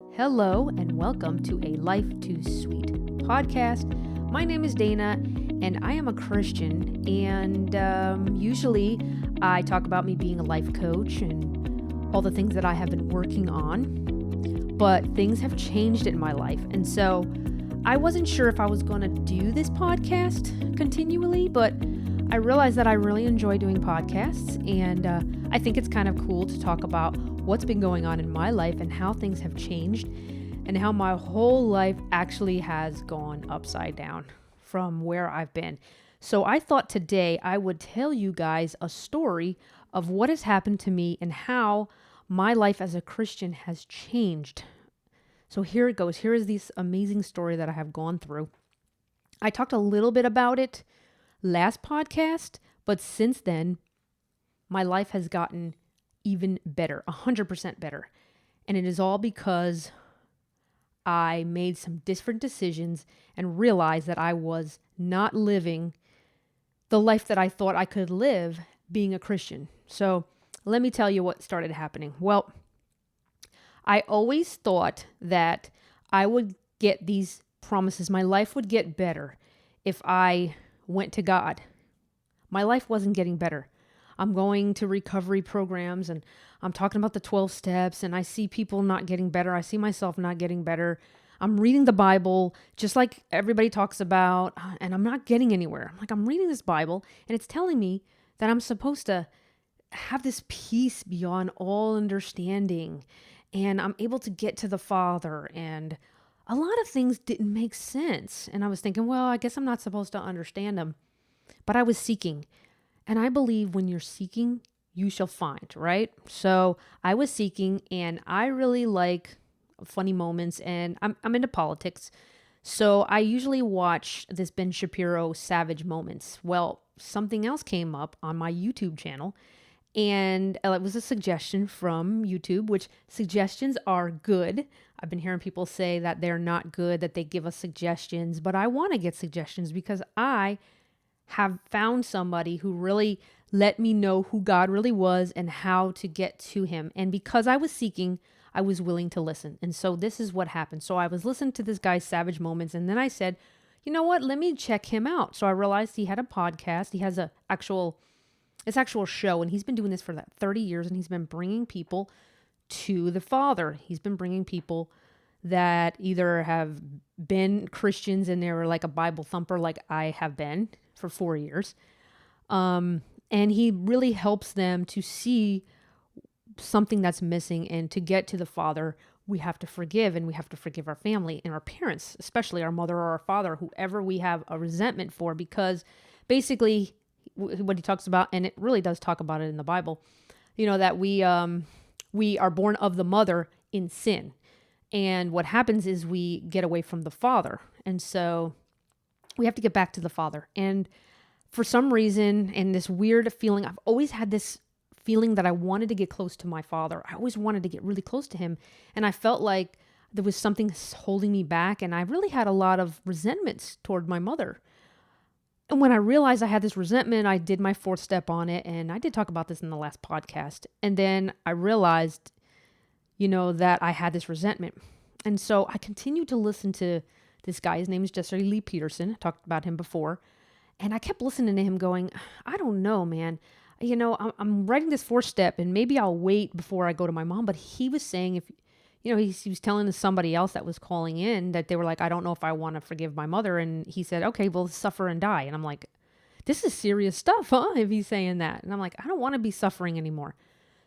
Hello and welcome to a Life Too Sweet podcast. My name is Dana and I am a Christian, and usually I talk about me being a life coach and all the things that I have been working on, but things have changed in my life, and so I wasn't sure if I was going to do this podcast continually, but I realized that I really enjoy doing podcasts, and I think it's kind of cool to talk about what's been going on in my life and how things have changed and how my whole life actually has gone upside down from where I've been. So I thought today I would tell you guys a story of what has happened to me and how my life as a Christian has changed. So here it goes. Here is this amazing story that I have gone through. I talked a little bit about it last podcast, but since then, my life has gotten even better, 100% better. And it is all because I made some different decisions and realized that I was not living the life that I thought I could live being a Christian. So let me tell you what started happening. Well, I always thought that I would get these promises. My life would get better if I went to God. My life wasn't getting better. I'm going to recovery programs and I'm talking about the 12 steps, and I see people not getting better. I see myself not getting better. I'm reading the Bible just like everybody talks about, and I'm not getting anywhere. I'm reading this Bible and it's telling me that I'm supposed to have this peace beyond all understanding, and I'm able to get to the Father, and a lot of things didn't make sense. And I was thinking, well, I guess I'm not supposed to understand them, but I was seeking. And I believe when you're seeking, you shall find, right? So I was seeking, and I really like funny moments, and I'm into politics. So I usually watch this Ben Shapiro Savage Moments. Well, something else came up on my YouTube channel, and it was a suggestion from YouTube, which suggestions are good. I've been hearing people say that they're not good, that they give us suggestions, but I want to get suggestions because I have found somebody who really let me know who God really was and how to get to him. And because I was seeking, I was willing to listen. And so this is what happened. So I was listening to this guy's Savage Moments, and then I said, you know what, let me check him out. So I realized he had a podcast. He has actual show, and he's been doing this for that 30 years, and he's been bringing people to the Father. He's been bringing people that either have been Christians and they were like a Bible thumper like I have been for 4 years. And he really helps them to see something that's missing, and to get to the Father, we have to forgive, and we have to forgive our family and our parents, especially our mother or our father, whoever we have a resentment for, because basically what he talks about, and it really does talk about it in the Bible, that we are born of the mother in sin. And what happens is we get away from the Father. And so we have to get back to the Father. And for some reason, and this weird feeling, I've always had this feeling that I wanted to get close to my Father. I always wanted to get really close to him. And I felt like there was something holding me back. And I really had a lot of resentments toward my mother. And when I realized I had this resentment, I did my 4th step on it. And I did talk about this in the last podcast. And then I realized, that I had this resentment. And so I continued to listen to this guy. His name is Jesse Lee Peterson. I talked about him before. And I kept listening to him going, I don't know, man. I'm writing this 4th step, and maybe I'll wait before I go to my mom. But he was saying, he was telling somebody else that was calling in that they were like, I don't know if I want to forgive my mother. And he said, okay, well, suffer and die. And I'm like, this is serious stuff, huh? If he's saying that. And I'm like, I don't want to be suffering anymore.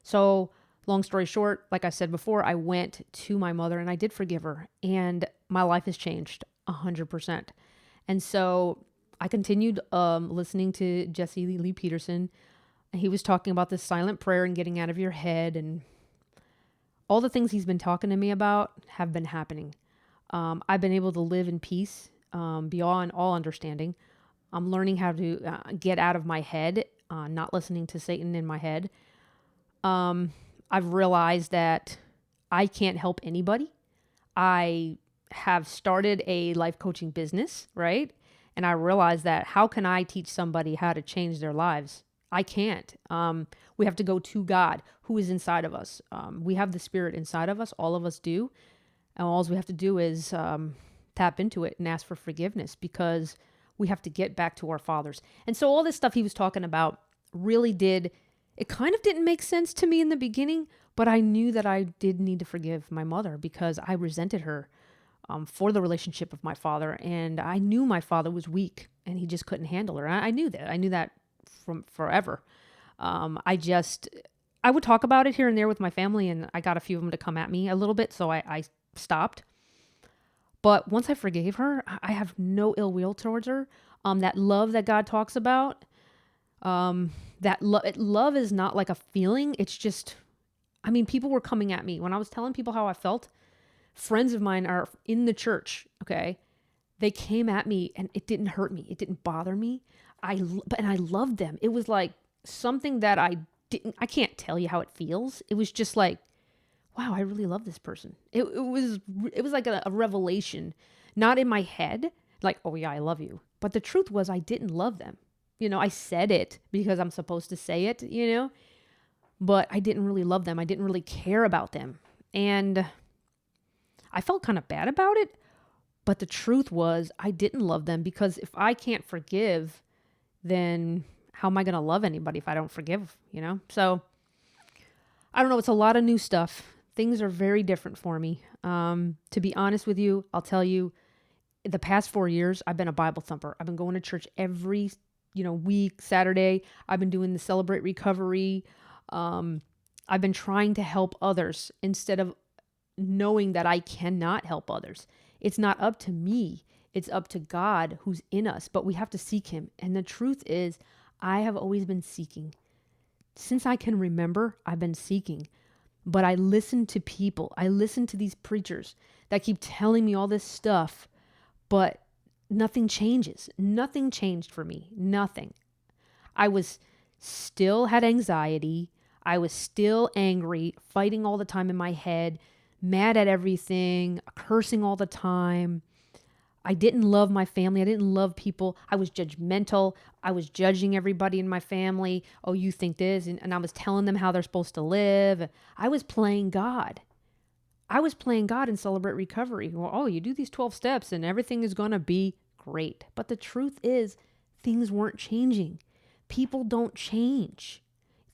So long story short, like I said before, I went to my mother and I did forgive her, and my life has changed 100%. And so I continued listening to Jesse Lee Peterson. He was talking about this silent prayer and getting out of your head, and all the things he's been talking to me about have been happening. I've been able to live in peace beyond all understanding. I'm learning how to get out of my head, not listening to Satan in my head. I've realized that I can't help anybody. I have started a life coaching business, right? And I realized that how can I teach somebody how to change their lives? I can't. We have to go to God, who is inside of us. We have the Spirit inside of us. All of us do. And all we have to do is tap into it and ask for forgiveness, because we have to get back to our fathers. And so all this stuff he was talking about really it kind of didn't make sense to me in the beginning, but I knew that I did need to forgive my mother because I resented her for the relationship of my father. And I knew my father was weak and he just couldn't handle her. I knew that. I knew that from forever. I would talk about it here and there with my family, and I got a few of them to come at me a little bit, so I stopped. But once I forgave her, I have no ill will towards her. That love that God talks about, love is not like a feeling. It's just, people were coming at me when I was telling people how I felt. Friends of mine are in the church. Okay. They came at me and it didn't hurt me. It didn't bother me. And I loved them. It was like something that I can't tell you how it feels. It was just like, wow, I really love this person. It was like a revelation, not in my head, like, oh yeah, I love you. But the truth was I didn't love them. I said it because I'm supposed to say it, but I didn't really love them. I didn't really care about them. And I felt kind of bad about it. But the truth was I didn't love them, because if I can't forgive, then how am I going to love anybody if I don't forgive, So I don't know. It's a lot of new stuff. Things are very different for me. To be honest with you, I'll tell you, the past 4 years, I've been a Bible thumper. I've been going to church every, week, Saturday. I've been doing the Celebrate Recovery. I've been trying to help others instead of knowing that I cannot help others. It's not up to me. It's up to God who's in us, but we have to seek him. And the truth is, I have always been seeking. Since I can remember, I've been seeking. But I listen to people. I listen to these preachers that keep telling me all this stuff, but nothing changes. Nothing changed for me. Nothing. I was still had anxiety. I was still angry, fighting all the time in my head, mad at everything, cursing all the time. I didn't love my family. I didn't love people. I was judgmental. I was judging everybody in my family. Oh, you think this? And I was telling them how they're supposed to live. I was playing God. I was playing God in Celebrate Recovery. Well, oh, you do these 12 steps and everything is going to be great. But the truth is, things weren't changing. People don't change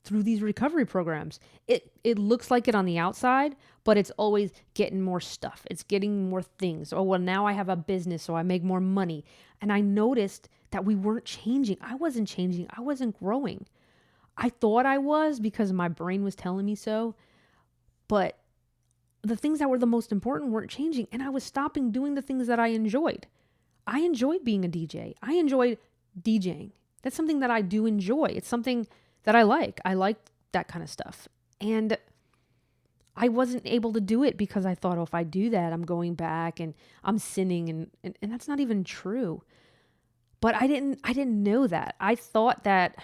through these recovery programs. It looks like it on the outside, but it's always getting more stuff. It's getting more things. Oh, well, now I have a business, so I make more money. And I noticed that we weren't changing. I wasn't changing. I wasn't growing. I thought I was because my brain was telling me so. But the things that were the most important weren't changing. And I was stopping doing the things that I enjoyed. I enjoyed being a DJ. I enjoyed DJing. That's something that I do enjoy. It's something that I like. I like that kind of stuff. And I wasn't able to do it because I thought, oh, if I do that, I'm going back and I'm sinning. And that's not even true. But I didn't know that. I thought that,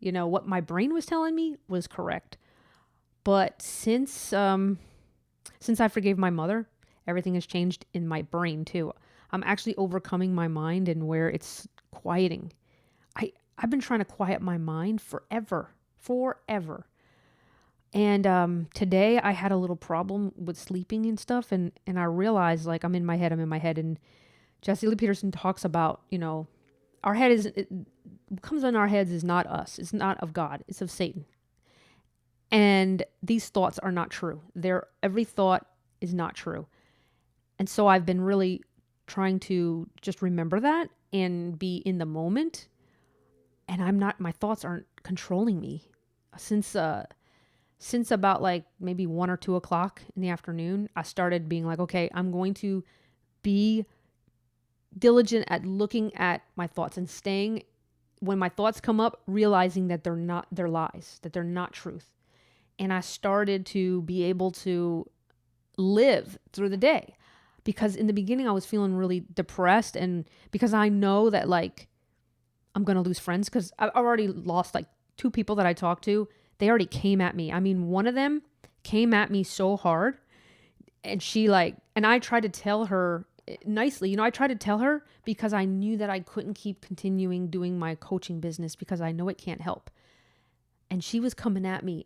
what my brain was telling me was correct. But since I forgave my mother, everything has changed in my brain too. I'm actually overcoming my mind and where it's quieting. I've been trying to quiet my mind forever. And today I had a little problem with sleeping and stuff. And I realized, like, I'm in my head. And Jesse Lee Peterson talks about, our head comes on our heads is not us. It's not of God. It's of Satan. And these thoughts are not true. Every thought is not true. And so I've been really trying to just remember that and be in the moment. And my thoughts aren't controlling me. Since about like maybe 1 or 2 o'clock in the afternoon, I started being like, okay, I'm going to be diligent at looking at my thoughts and staying, when my thoughts come up, realizing that they're lies, that they're not truth. And I started to be able to live through the day, because in the beginning I was feeling really depressed, and because I know that, like, I'm going to lose friends, because I've already lost like 2 people that I talked to. They already came at me. I mean, one of them came at me so hard, and and I tried to tell her nicely, I tried to tell her because I knew that I couldn't keep continuing doing my coaching business because I know it can't help. And she was coming at me,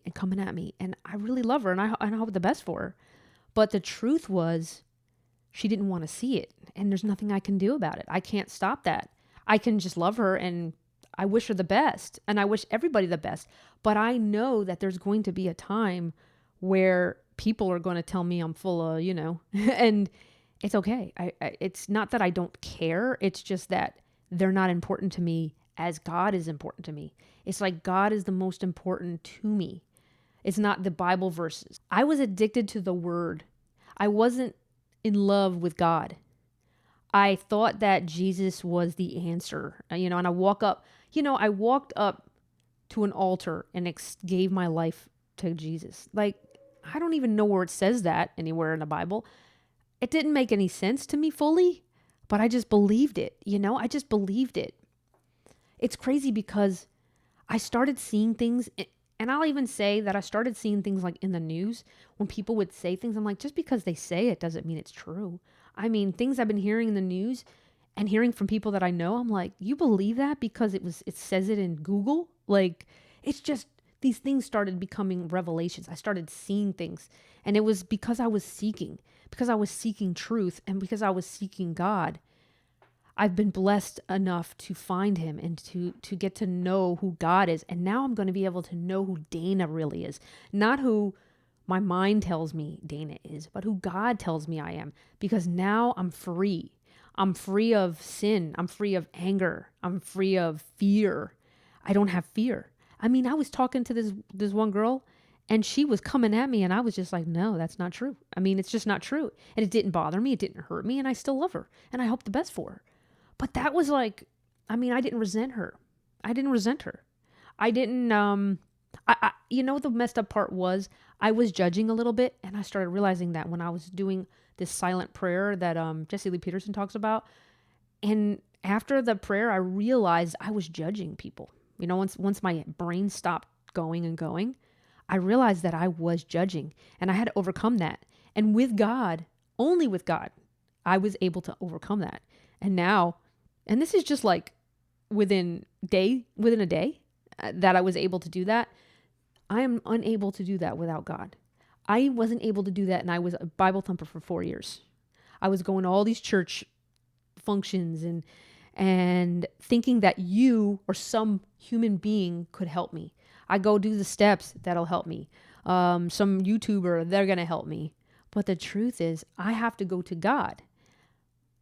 and I really love her, and I hope the best for her. But the truth was, she didn't want to see it, and there's nothing I can do about it. I can't stop that. I can just love her, and I wish her the best, and I wish everybody the best. But I know that there's going to be a time where people are going to tell me I'm full of, and it's okay. It's not that I don't care. It's just that they're not important to me as God is important to me. It's like God is the most important to me. It's not the Bible verses. I was addicted to the word. I wasn't in love with God. I thought that Jesus was the answer, and I walked up to an altar and gave my life to Jesus. Like, I don't even know where it says that anywhere in the Bible. It didn't make any sense to me fully, but I just believed it. I just believed it. It's crazy because I started seeing things, and I'll even say that I started seeing things like in the news when people would say things. I'm like, just because they say it doesn't mean it's true. I mean, things I've been hearing in the news and hearing from people that I know, I'm like, you believe that because it says it in Google? Like, it's just, these things started becoming revelations. I started seeing things, and it was because I was seeking truth, and because I was seeking God. I've been blessed enough to find him and to get to know who God is. And now I'm going to be able to know who Dana really is. Not who my mind tells me Dana is, but who God tells me I am. Because now I'm free. I'm free of sin. I'm free of anger. I'm free of fear. I don't have fear. I mean, I was talking to this one girl, and she was coming at me, and I was just like, no, that's not true. I mean, it's just not true. And it didn't bother me. It didn't hurt me. And I still love her. And I hope the best for her. But that was like, I mean, I didn't resent her. I didn't, the messed up part was I was judging a little bit, and I started realizing that when I was doing this silent prayer that Jesse Lee Peterson talks about. And after the prayer, I realized I was judging people. Once my brain stopped going, I realized that I was judging, and I had to overcome that. And with God, only with God, I was able to overcome that. And now, and this is just like within a day that I was able to do that. I am unable to do that without God. I wasn't able to do that, and I was a Bible thumper for 4 years. I was going to all these church functions and thinking that you or some human being could help me. I go do the steps, that'll help me. Some YouTuber, they're going to help me. But the truth is, I have to go to God.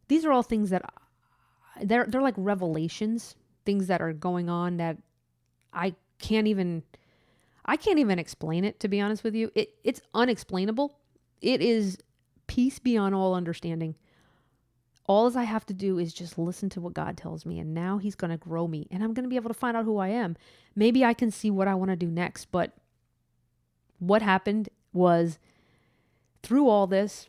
These are all things that they're like revelations, things that are going on that I can't even explain it, to be honest with you. It's unexplainable. It is peace beyond all understanding. All I have to do is just listen to what God tells me, and now he's going to grow me, and I'm going to be able to find out who I am. Maybe I can see what I want to do next, but what happened was through all this,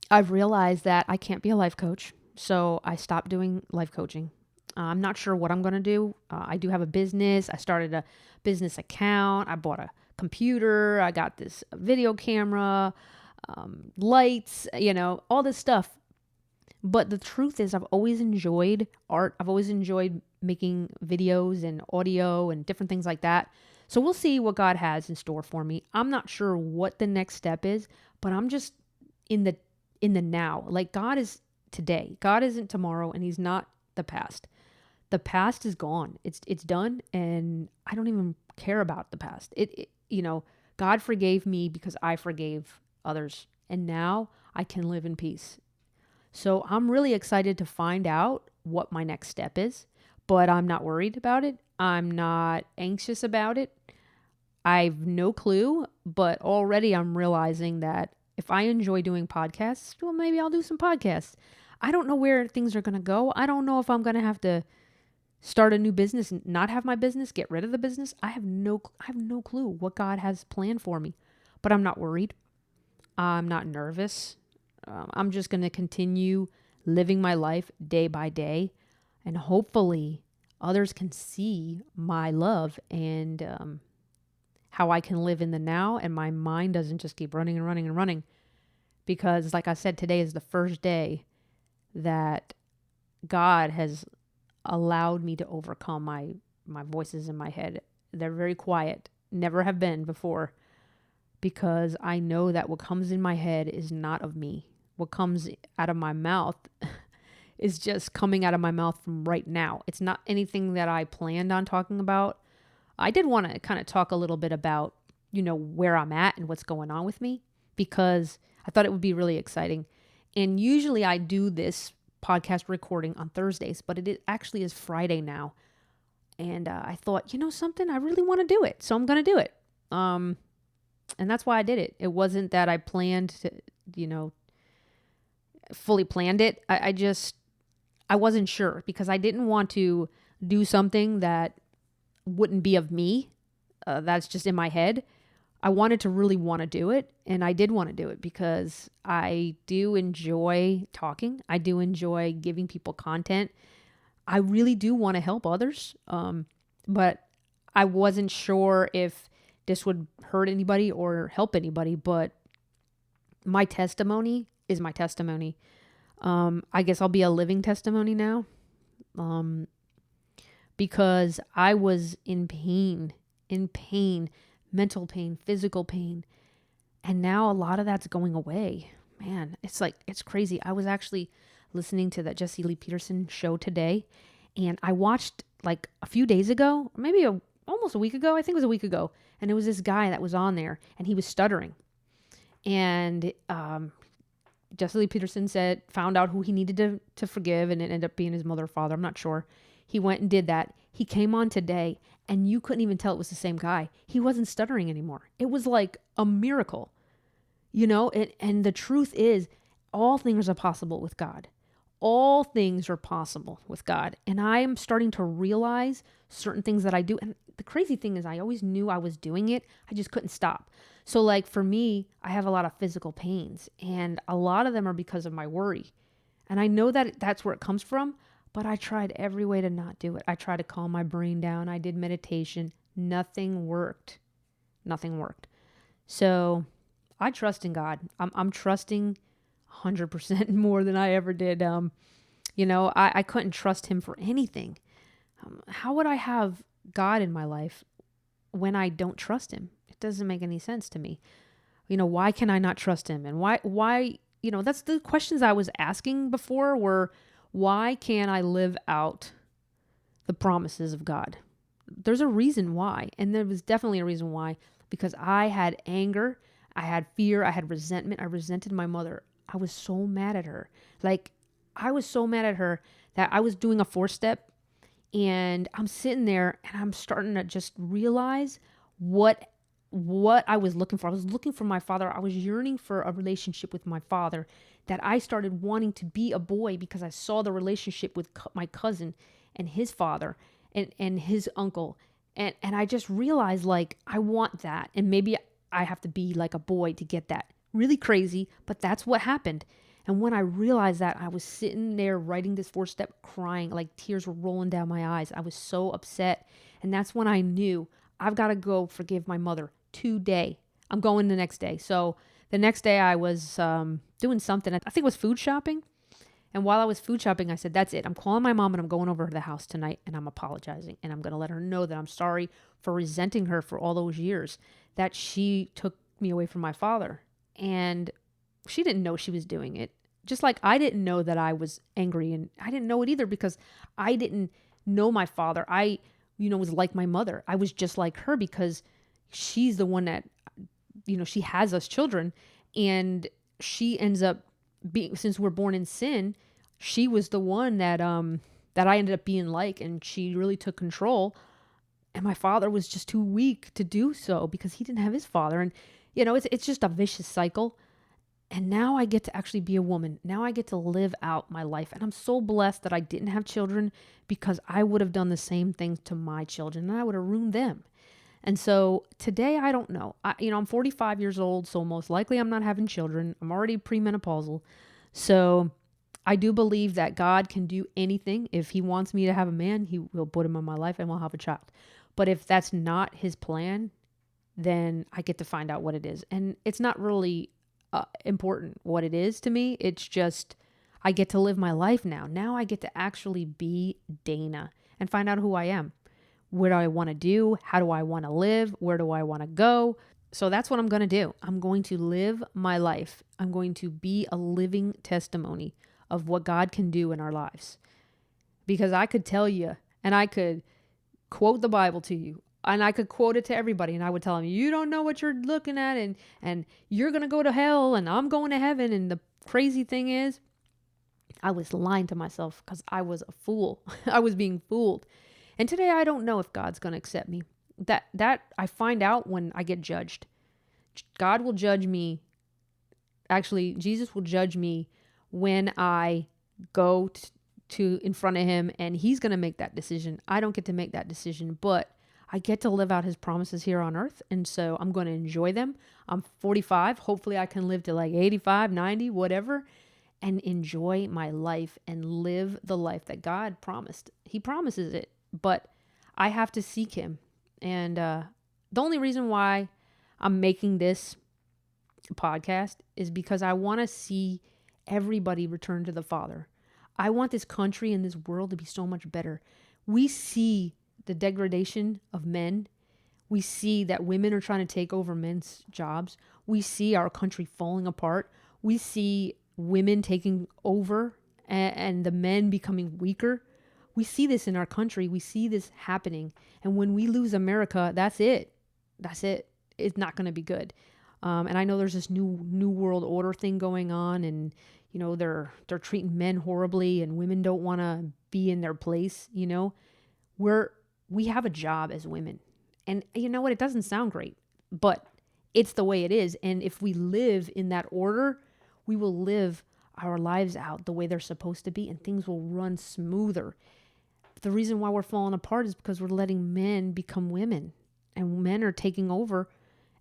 I've realized that I can't be a life coach, so I stopped doing life coaching. I'm not sure what I'm going to do. I do have a business. I started a business account. I bought a computer. I got this video camera, lights, all this stuff. But the truth is, I've always enjoyed art. I've always enjoyed making videos and audio and different things like that. So we'll see what God has in store for me. I'm not sure what the next step is, but I'm just in the now. Like, God is today. God isn't tomorrow, and he's not the past. The past is gone. It's done, and I don't even care about the past. God forgave me because I forgave others, and now I can live in peace. So I'm really excited to find out what my next step is, but I'm not worried about it. I'm not anxious about it. I've no clue, but already I'm realizing that if I enjoy doing podcasts, well, maybe I'll do some podcasts. I don't know where things are going to go. I don't know if I'm going to have to start a new business and not have my business, get rid of the business. I have no clue what God has planned for me, but I'm not worried. I'm not nervous. I'm just going to continue living my life day by day, and hopefully others can see my love and how I can live in the now, and my mind doesn't just keep running and running and running. Because like I said, today is the first day that God has allowed me to overcome my voices in my head. They're very quiet, never have been before, because I know that what comes in my head is not of me. what comes out of my mouth is just coming out of my mouth from right now. It's not anything that I planned on talking about. I did want to kind of talk a little bit about, where I'm at and what's going on with me, because I thought it would be really exciting. And usually I do this podcast recording on Thursdays, but actually is Friday now. And I thought, something, I really want to do it. So I'm going to do it. And that's why I did it. It wasn't that I planned to, fully planned it. I wasn't sure, because I didn't want to do something that wouldn't be of me. That's just in my head. I wanted to really want to do it. And I did want to do it because I do enjoy talking. I do enjoy giving people content. I really do want to help others. But I wasn't sure if this would hurt anybody or help anybody. But my testimony is my testimony. I guess I'll be a living testimony now. Because I was in pain, mental pain, physical pain. And now a lot of that's going away. Man, it's crazy. I was actually listening to that Jesse Lee Peterson show today. And I watched like a few days ago, maybe almost a week ago. I think it was a week ago. And it was this guy that was on there and he was stuttering. And, Jesse Lee Peterson found out who he needed to forgive, and it ended up being his mother or father. I'm not sure. He went and did that. He came on today and you couldn't even tell it was the same guy. He wasn't stuttering anymore. It was like a miracle, and the truth is all things are possible with God. All things are possible with God. And I am starting to realize certain things that I do. And the crazy thing is I always knew I was doing it. I just couldn't stop. So like for me, I have a lot of physical pains and a lot of them are because of my worry. And I know that that's where it comes from, but I tried every way to not do it. I tried to calm my brain down. I did meditation. Nothing worked. Nothing worked. So I trust in God. I'm trusting 100% more than I ever did. I couldn't trust him for anything. How would I have God in my life when I don't trust him? It doesn't make any sense to me. Why can I not trust him? And why, that's the questions I was asking before were, why can't I live out the promises of God? There's a reason why. And there was definitely a reason why, because I had anger, I had fear, I had resentment. I resented my mother. I was so mad at her. I was so mad at her that I was doing a 4-step and I'm sitting there and I'm starting to just realize what I was looking for. I was looking for my father. I was yearning for a relationship with my father, that I started wanting to be a boy because I saw the relationship with my cousin and his father and his uncle. And I just realized I want that. And maybe I have to be like a boy to get that. Really crazy, but that's what happened. And when I realized that, I was sitting there writing this 4-step crying, tears were rolling down my eyes. I was so upset. And that's when I knew I've got to go forgive my mother today. I'm going the next day. So the next day I was doing something. I think it was food shopping. And while I was food shopping, I said, that's it. I'm calling my mom and I'm going over to the house tonight and I'm apologizing. And I'm going to let her know that I'm sorry for resenting her for all those years that she took me away from my father. And she didn't know she was doing it. Just like I didn't know that I was angry, and I didn't know it either because I didn't know my father. I, was like my mother. I was just like her because she's the one that, she has us children, and she ends up being, since we're born in sin, she was the one that I ended up being like, and she really took control. And my father was just too weak to do so because he didn't have his father. And, it's just a vicious cycle. And now I get to actually be a woman. Now I get to live out my life. And I'm so blessed that I didn't have children, because I would have done the same things to my children and I would have ruined them. And so today, I don't know. I'm 45 years old, so most likely I'm not having children. I'm already premenopausal. So I do believe that God can do anything. If he wants me to have a man, he will put him in my life and we'll have a child. But if that's not his plan, then I get to find out what it is. And it's not really important what it is to me. It's just, I get to live my life now. Now I get to actually be Dana and find out who I am. What do I want to do? How do I want to live? Where do I want to go? So that's what I'm going to do. I'm going to live my life. I'm going to be a living testimony of what God can do in our lives. Because I could tell you, and I could quote the Bible to you, and I could quote it to everybody, and I would tell them, you don't know what you're looking at, and you're going to go to hell, and I'm going to heaven. And the crazy thing is, I was lying to myself because I was a fool. I was being fooled. And today I don't know if God's going to accept me. That I find out when I get judged. God will judge me. Actually, Jesus will judge me when I go to in front of him, and he's going to make that decision. I don't get to make that decision, but I get to live out his promises here on earth. And so I'm going to enjoy them. I'm 45. Hopefully I can live to like 85, 90, whatever, and enjoy my life and live the life that God promised. He promises it, but I have to seek him. And the only reason why I'm making this podcast is because I want to see everybody return to the Father. I want this country and this world to be so much better. We see the degradation of men. We see that women are trying to take over men's jobs. We see our country falling apart. We see women taking over and the men becoming weaker. We see this in our country. We see this happening. And when we lose America, that's it. That's it. It's not going to be good. And I know there's this new world order thing going on, and you know they're treating men horribly, and women don't want to be in their place. You know, we have a job as women, and you know what? It doesn't sound great, but it's the way it is. And if we live in that order, we will live our lives out the way they're supposed to be, and things will run smoother. The reason why we're falling apart is because we're letting men become women, and men are taking over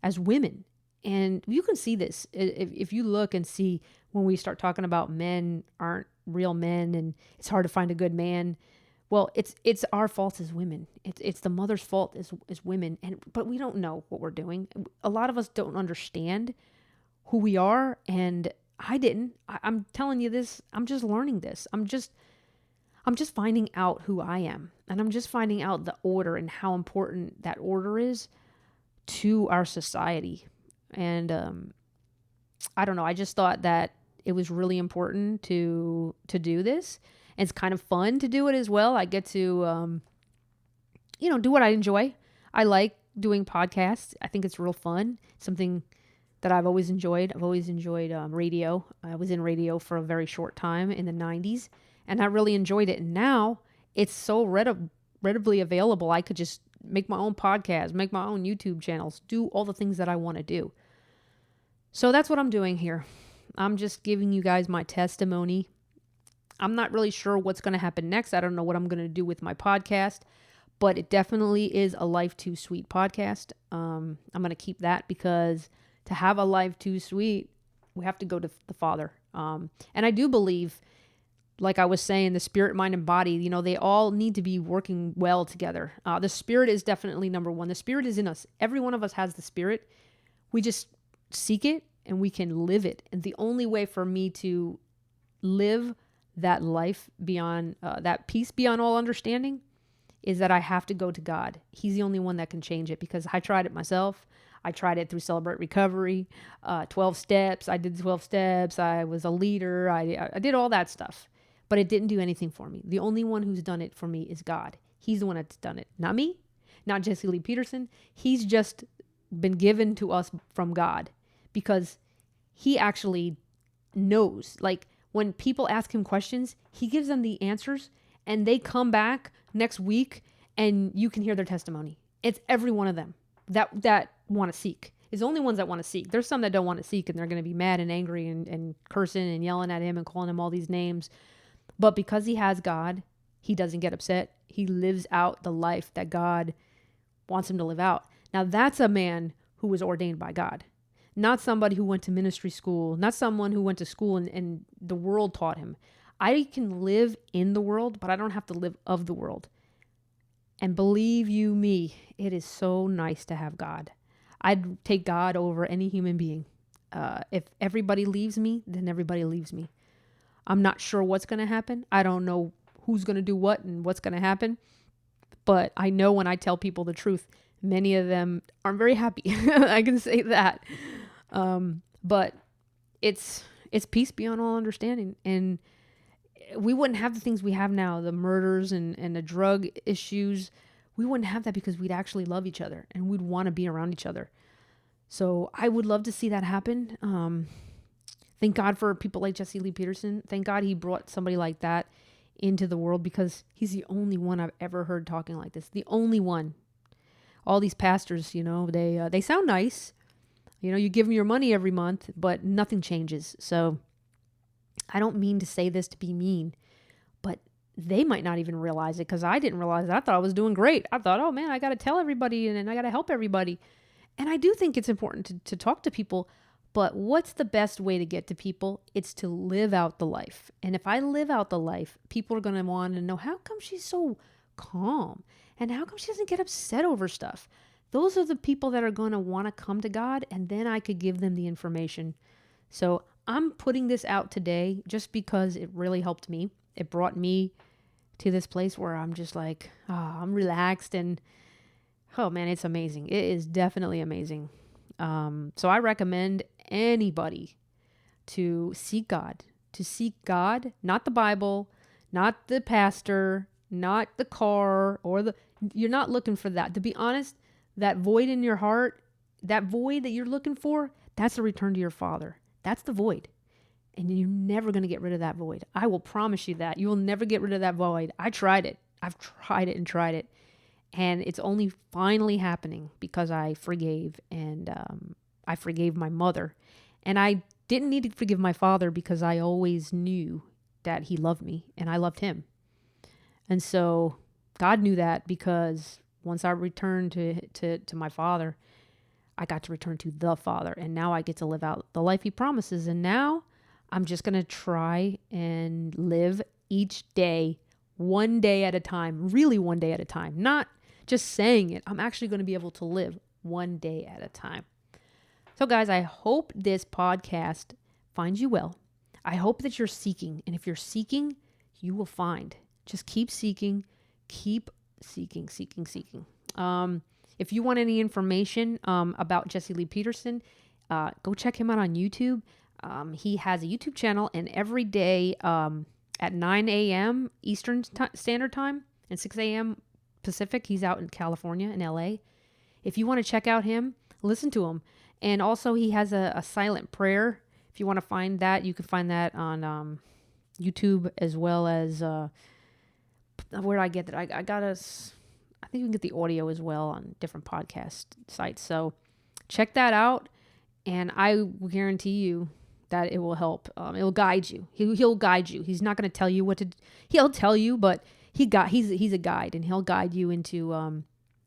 as women. And you can see this if you look and see when we start talking about men aren't real men and it's hard to find a good man. Well, it's our fault as women. It's the mother's fault as women. But we don't know what we're doing. A lot of us don't understand who we are. And I didn't. I'm telling you this. I'm just learning this. I'm just finding out who I am. And I'm just finding out the order and how important that order is to our society. And I don't know. I just thought that it was really important to do this. And it's kind of fun to do it as well. I get to, do what I enjoy. I like doing podcasts. I think it's real fun. Something that I've always enjoyed. I've always enjoyed radio. I was in radio for a very short time in the 90s. And I really enjoyed it. And now it's so readily available. I could just make my own podcast, make my own YouTube channels, do all the things that I want to do. So that's what I'm doing here. I'm just giving you guys my testimony. I'm not really sure what's going to happen next. I don't know what I'm going to do with my podcast, but it definitely is a Life Too Sweet podcast. I'm going to keep that because to have a life too sweet, we have to go to the Father. And I do believe, like I was saying, the spirit, mind, and body, they all need to be working well together. The spirit is definitely number one. The spirit is in us. Every one of us has the spirit. We just seek it and we can live it. And the only way for me to live that life beyond, that peace beyond all understanding, is that I have to go to God. He's the only one that can change it, because I tried it myself. I tried it through Celebrate Recovery, 12 steps. I did 12 steps. I was a leader. I did all that stuff. But it didn't do anything for me. The only one who's done it for me is God. He's the one that's done it. Not me, not Jesse Lee Peterson. He's just been given to us from God because he actually knows. Like when people ask him questions, he gives them the answers and they come back next week and you can hear their testimony. It's every one of them that want to seek. It's the only ones that want to seek. There's some that don't want to seek and they're going to be mad and angry and cursing and yelling at him and calling him all these names. But because he has God, he doesn't get upset. He lives out the life that God wants him to live out. Now that's a man who was ordained by God, not somebody who went to ministry school, not someone who went to school and the world taught him. I can live in the world, but I don't have to live of the world. And believe you me, it is so nice to have God. I'd take God over any human being. If everybody leaves me, then everybody leaves me. I'm not sure what's going to happen. I don't know who's going to do what and what's going to happen. But I know when I tell people the truth, Many of them aren't very happy. I can say that. But it's peace beyond all understanding. And we wouldn't have the things we have now, the murders and the drug issues. We wouldn't have that because we'd actually love each other and we'd want to be around each other. So I would love to see that happen. Thank God for people like Jesse Lee Peterson. Thank God he brought somebody like that into the world, because he's the only one I've ever heard talking like this. The only one. All these pastors, they sound nice. You give them your money every month, but nothing changes. So I don't mean to say this to be mean, but they might not even realize it, because I didn't realize it. I thought I was doing great. I thought, oh man, I got to tell everybody and I got to help everybody. And I do think it's important to talk to people, but what's the best way to get to people? It's to live out the life. And if I live out the life, people are going to want to know, how come she's so calm? And how come she doesn't get upset over stuff? Those are the people that are going to want to come to God, and then I could give them the information. So I'm putting this out today just because it really helped me. It brought me to this place where I'm just like, I'm relaxed, and oh man, it's amazing. It is definitely amazing. So I recommend anybody to seek God, not the Bible, not the pastor, not the car, you're not looking for that. To be honest, that void in your heart, that void that you're looking for, that's a return to your Father. That's the void. And you're never going to get rid of that void. I will promise you that. You will never get rid of that void. I tried it. I've tried it and tried it. And it's only finally happening because I forgave, and I forgave my mother. And I didn't need to forgive my father because I always knew that he loved me and I loved him. And so God knew that, because once I returned to my Father, I got to return to the Father. And now I get to live out the life he promises. And now I'm just going to try and live each day, one day at a time, really one day at a time, not just saying it. I'm actually going to be able to live one day at a time. So guys, I hope this podcast finds you well. I hope that you're seeking. And if you're seeking, you will find. Just keep seeking, keep seeking. If you want any information about Jesse Lee Peterson, go check him out on YouTube. He has a YouTube channel, and every day at 9 a.m. Eastern Standard Time and 6 a.m. Pacific, he's out in California, in LA. If you want to check out him, listen to him. And also he has a silent prayer. If you want to find that, you can find that on YouTube, as well as where did I get that? I think you can get the audio as well on different podcast sites. So check that out, and I will guarantee you that it will help. It will guide you. He'll guide you. He's not going to tell you what to. He'll tell you, but he's a guide, and he'll guide you into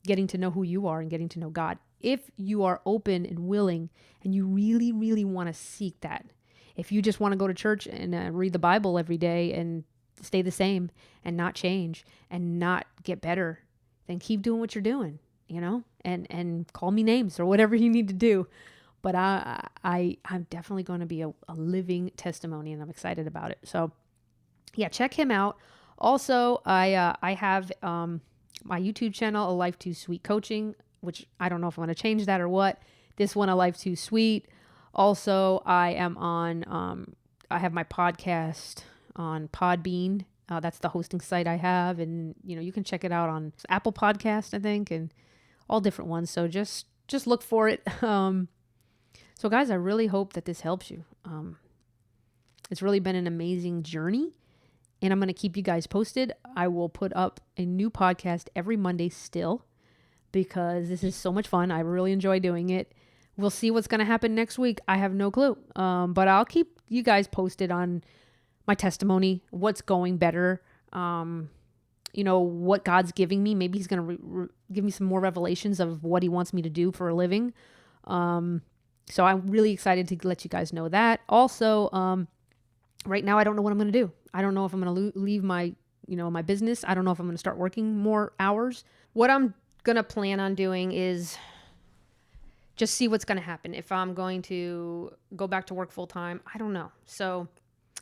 getting to know who you are and getting to know God. If you are open and willing, and you really, really want to seek that. If you just want to go to church and read the Bible every day and stay the same and not change and not get better, then keep doing what you're doing, and call me names or whatever you need to do. But I'm definitely going to be a living testimony, and I'm excited about it. So yeah, check him out. Also, I have my YouTube channel, A Life Too Sweet Coaching, which I don't know if I'm going to change that or what. This one, A Life Too Sweet. Also, I am on, I have my podcast on PodBean. That's the hosting site I have. And, you can check it out on Apple Podcast, I think, and all different ones. So just look for it. So guys, I really hope that this helps you. It's really been an amazing journey, and I'm going to keep you guys posted. I will put up a new podcast every Monday still, because this is so much fun. I really enjoy doing it. We'll see what's going to happen next week. I have no clue. But I'll keep you guys posted on my testimony, what's going better, what God's giving me. Maybe he's going to give me some more revelations of what he wants me to do for a living. So I'm really excited to let you guys know that. Also, right now, I don't know what I'm going to do. I don't know if I'm going to leave my, my business. I don't know if I'm going to start working more hours. What I'm going to plan on doing is just see what's going to happen. If I'm going to go back to work full time, I don't know. So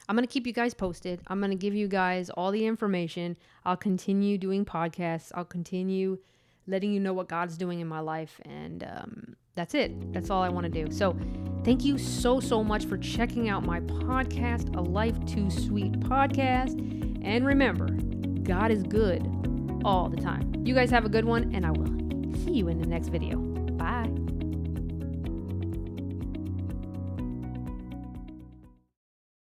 I'm going to keep you guys posted. I'm going to give you guys all the information. I'll continue doing podcasts. I'll continue letting you know what God's doing in my life. And that's it. That's all I want to do. So thank you so much for checking out my podcast, A Life Too Sweet podcast. And remember, God is good all the time. You guys have a good one, and I will see you in the next video. Bye.